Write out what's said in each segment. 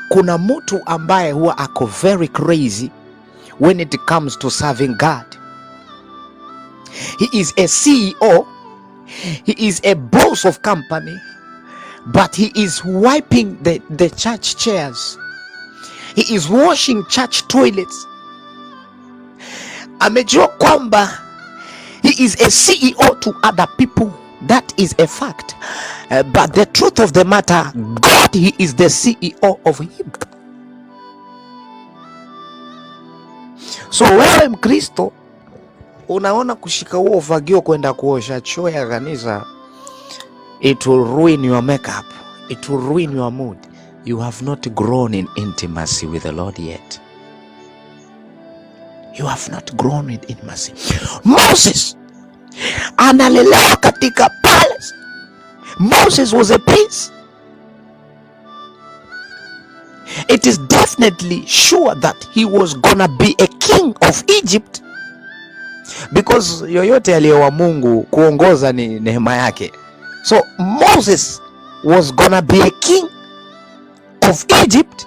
kuna mtu ambaye huwa ako very crazy when it comes to serving God. He is a CEO, he is a boss of company, but he is wiping the church chairs. He is washing church toilets. Amejua kwamba he is a CEO to other people. That is a fact. But the truth of the matter, God, he is the CEO of him. So wewe Mkristo unaona kushika huo ufagio kwenda kuosha choo ya kanisa, it will ruin your makeup, it will ruin your mood. You have not grown in intimacy with the Lord yet. You have not grown in intimacy. Moses analelewa katika palace. Moses was a prince. It is definitely sure that he was gonna be a king of Egypt, because yoyote aliyewa Mungu kuongoza ni neema yake. So Moses was gonna be a king of Egypt,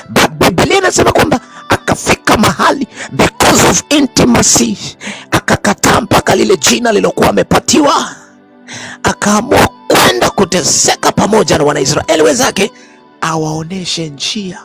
but Biblia inasema kwamba akafika mahali because of intimacy akakataa mpaka lile jina lilokuwa amepatiwa, akaamua kwenda kuteseka pamoja na Wanaisraeli wenzake awaoneshe njia.